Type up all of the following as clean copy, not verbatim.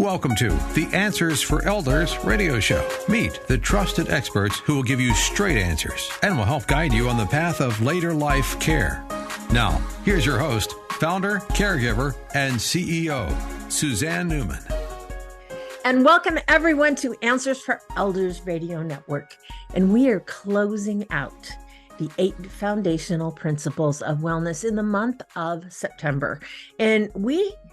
Welcome to the Answers for Elders radio show. Meet the trusted experts who will give you straight answers and will help guide you on the path of later life care. Now, here's your host, founder, caregiver, and CEO, Suzanne Newman. And welcome everyone to Answers for Elders Radio Network. And we are closing out the 8 foundational principles of wellness in the month of September. And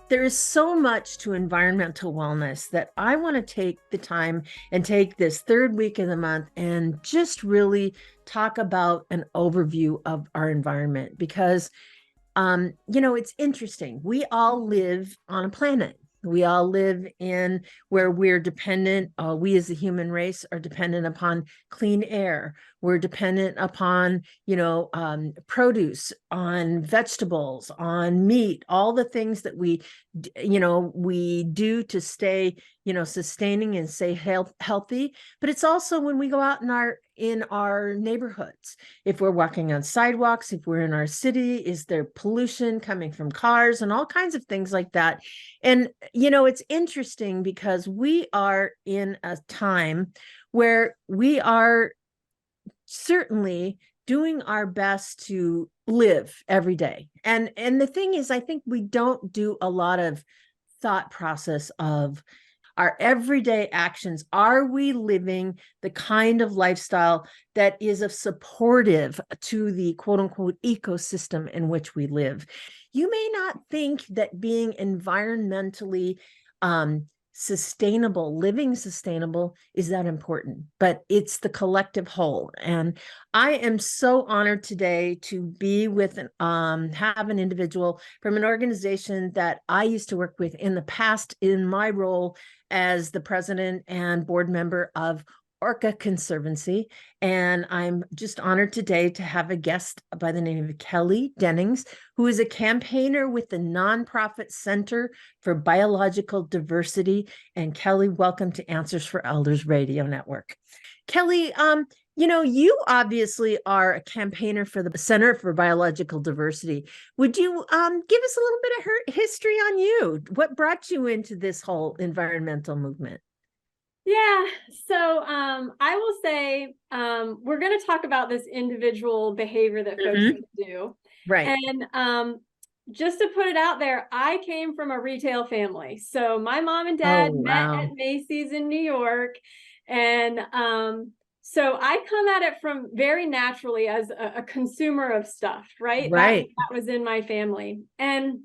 there is so much to environmental wellness that I want to take the time and take this third week of the month and just really talk about an overview of our environment because, it's interesting. We all live on a planet. We all live in where we're dependent. We as the human race are dependent upon clean air. We're dependent upon, produce, on vegetables, on meat, all the things that we do to stay, sustaining and stay healthy. But it's also when we go out in our neighborhoods, if we're walking on sidewalks, if we're in our city, is there pollution coming from cars and all kinds of things like that. And, it's interesting because we are in a time where we are certainly doing our best to live every day. And the thing is, I think we don't do a lot of thought process of our everyday actions. Are we living the kind of lifestyle that is supportive to the quote unquote ecosystem in which we live? You may not think that being environmentally living sustainable is that important, but it's the collective whole. And I am so honored today to be with have an individual from an organization that I used to work with in the past in my role as the president and board member of Orca Conservancy. And I'm just honored today to have a guest by the name of Kelley Dennings, who is a campaigner with the nonprofit Center for Biological Diversity. And Kelley, welcome to Answers for Elders Radio Network. Kelley, you obviously are a campaigner for the Center for Biological Diversity. Would you give us a little bit of history on you? What brought you into this whole environmental movement? Yeah, so I will say we're going to talk about this individual behavior that folks do. Right. And just to put it out there, I came from a retail family. So my mom and dad met at Macy's in New York. And so I come at it from very naturally as a consumer of stuff, right? Right. That was in my family. And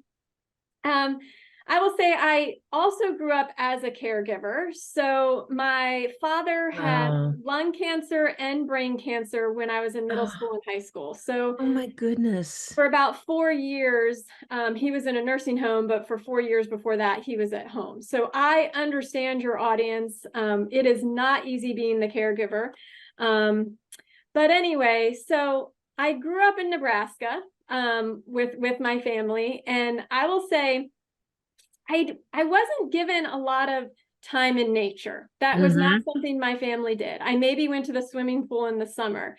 I will say I also grew up as a caregiver. So my father had lung cancer and brain cancer when I was in middle school and high school. So oh my goodness. For about 4 years, he was in a nursing home, but for 4 years before that, he was at home. So I understand your audience. It is not easy being the caregiver. But anyway, so I grew up in Nebraska with my family. And I will say, I wasn't given a lot of time in nature. That was not something my family did. I maybe went to the swimming pool in the summer.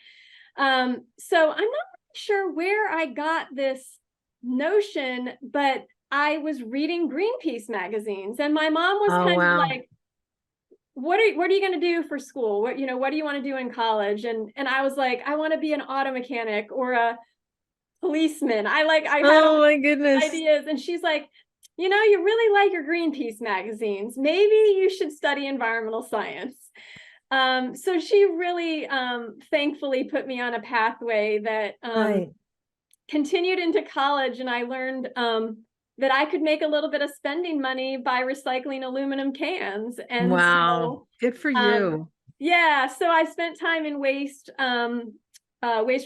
So I'm not really sure where I got this notion, but I was reading Greenpeace magazines and my mom was kind of like, what are you going to do for school? What do you want to do in college? And I was like, I want to be an auto mechanic or a policeman. I had my goodness ideas. And she's like, you really like your Greenpeace magazines. Maybe you should study environmental science. So she really thankfully put me on a pathway that continued into college. And I learned that I could make a little bit of spending money by recycling aluminum cans. And good for you. Yeah. So I spent time in waste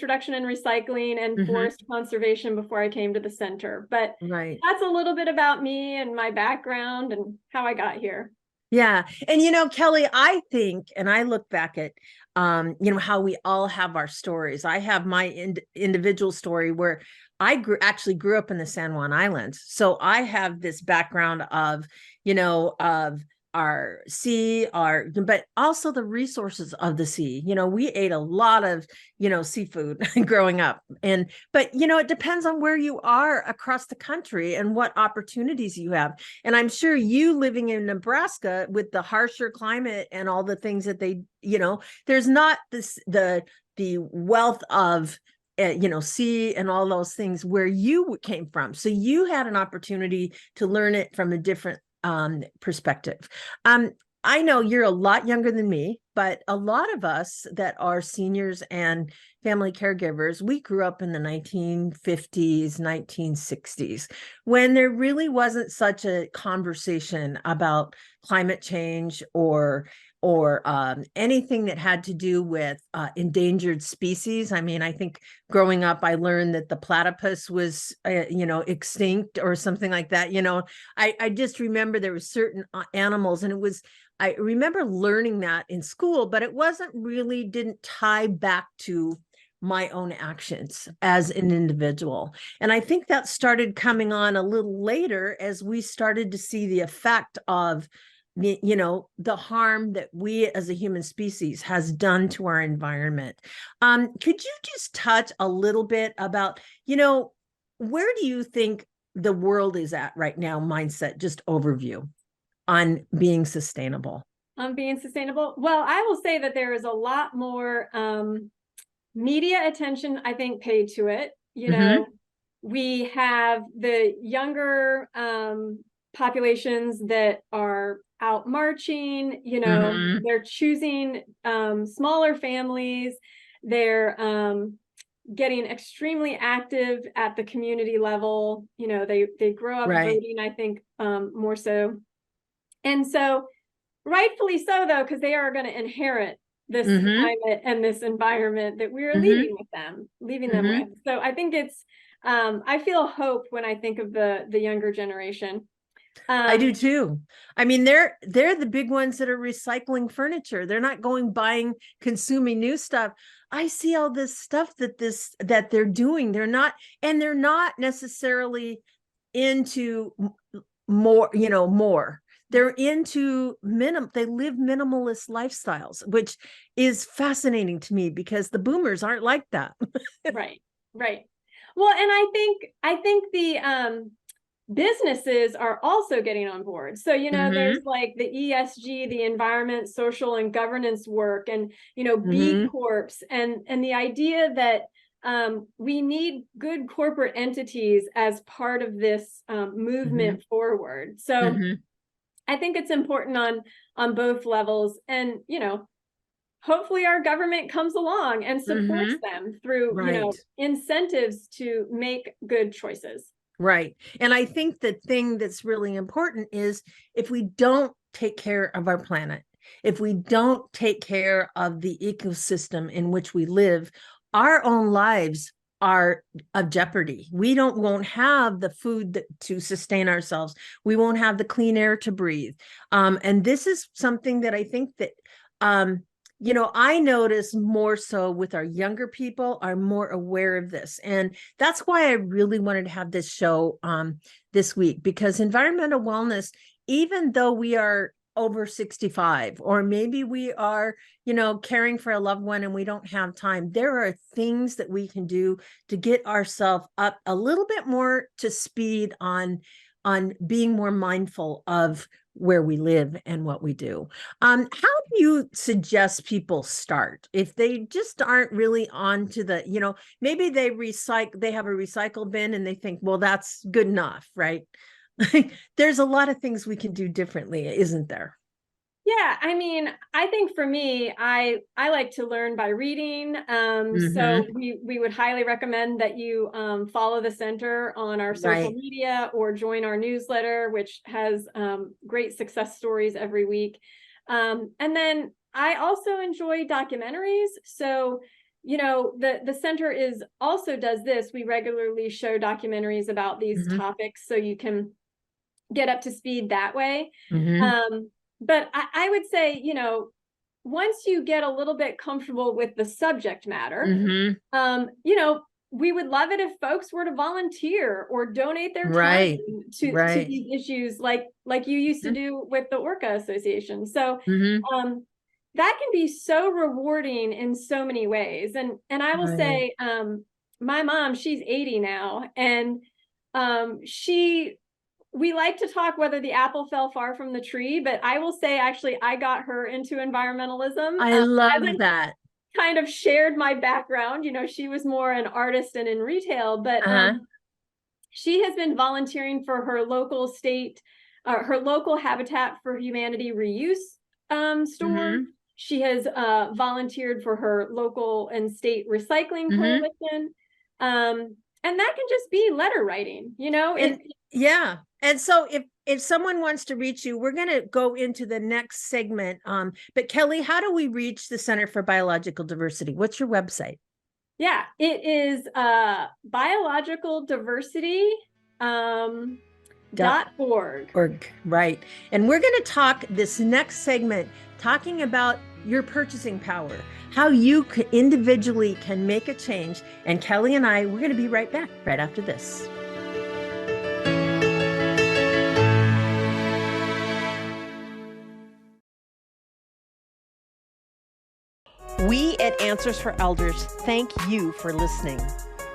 reduction and recycling and forest conservation before I came to the center. But that's a little bit about me and my background and how I got here. Yeah. And, Kelley, I think, and I look back at, how we all have our stories. I have my individual story where I actually grew up in the San Juan Islands. So I have this background of, our sea, but also the resources of the sea. We ate a lot of, seafood growing up. But it depends on where you are across the country and what opportunities you have. And I'm sure you living in Nebraska with the harsher climate and all the things that there's not the wealth of sea and all those things where you came from. So you had an opportunity to learn it from a different perspective. I know you're a lot younger than me, but a lot of us that are seniors and family caregivers, we grew up in the 1950s, 1960s, when there really wasn't such a conversation about climate change or anything that had to do with endangered species. I mean, I think growing up, I learned that the platypus was, extinct or something like that. I just remember there were certain animals, and I remember learning that in school, but it didn't tie back to my own actions as an individual. And I think that started coming on a little later as we started to see the effect of the harm that we as a human species has done to our environment. Could you just touch a little bit about, where do you think the world is at right now, mindset, just overview on being sustainable? On being sustainable? Well, I will say that there is a lot more media attention, I think, paid to it. We have the younger populations that are out marching, they're choosing smaller families, they're getting extremely active at the community level. They grow up voting, I think, more so. And so rightfully so, though, because they are going to inherit this climate and this environment that we're leaving them with. So I think it's I feel hope when I think of the younger generation. I do too. I mean, they're the big ones that are recycling furniture. They're not consuming new stuff. I see all this stuff that they're doing. They're not necessarily into more. They're into they live minimalist lifestyles, which is fascinating to me because the boomers aren't like that. Right. Well, and I think the businesses are also getting on board. So, there's like the ESG, the environment, social, and governance work, and, B Corps, and the idea that we need good corporate entities as part of this movement forward. So I think it's important on both levels. And, hopefully our government comes along and supports them through, incentives to make good choices. Right. And I think the thing that's really important is if we don't take care of our planet, if we don't take care of the ecosystem in which we live, our own lives are of jeopardy. We won't have the food to sustain ourselves. We won't have the clean air to breathe. And this is something that I think that I notice more so with our younger people are more aware of this. And that's why I really wanted to have this show this week, because environmental wellness, even though we are over 65, or maybe we are, caring for a loved one and we don't have time, there are things that we can do to get ourselves up a little bit more to speed on being more mindful of where we live and what we do. How do you suggest people start if they just aren't really on to the, maybe they have a recycle bin and they think, well, that's good enough, right? There's a lot of things we can do differently, isn't there? Yeah, I mean, I think for me, I like to learn by reading. So we would highly recommend that you follow the center on our social media or join our newsletter, which has great success stories every week. And then I also enjoy documentaries. So, the center does this. We regularly show documentaries about these topics so you can get up to speed that way. But I would say, once you get a little bit comfortable with the subject matter, we would love it if folks were to volunteer or donate their Right. time to these issues, like you used to do with the Orca Association. So that can be so rewarding in so many ways. And I will say, my mom, she's 80 now, and we like to talk whether the apple fell far from the tree, but I will say, actually, I got her into environmentalism. I love that. Kind of shared my background. You know, she was more an artist and in retail, but she has been volunteering for her local Habitat for Humanity reuse store. She has volunteered for her local and state recycling coalition. And that can just be letter writing, you know? And so if someone wants to reach you, we're going to go into the next segment. But Kelley, how do we reach the Center for Biological Diversity? What's your website? Yeah, it is biologicaldiversity.org. Right. And we're going to talk this next segment, talking about your purchasing power, how you individually can make a change. And Kelley and I, we're going to be right back right after this. We at Answers for Elders thank you for listening.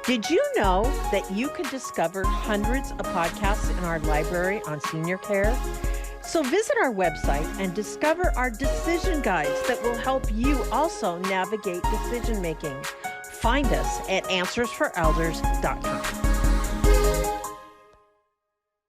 Did you know that you can discover hundreds of podcasts in our library on senior care? So visit our website and discover our decision guides that will help you also navigate decision making. Find us at answersforelders.com.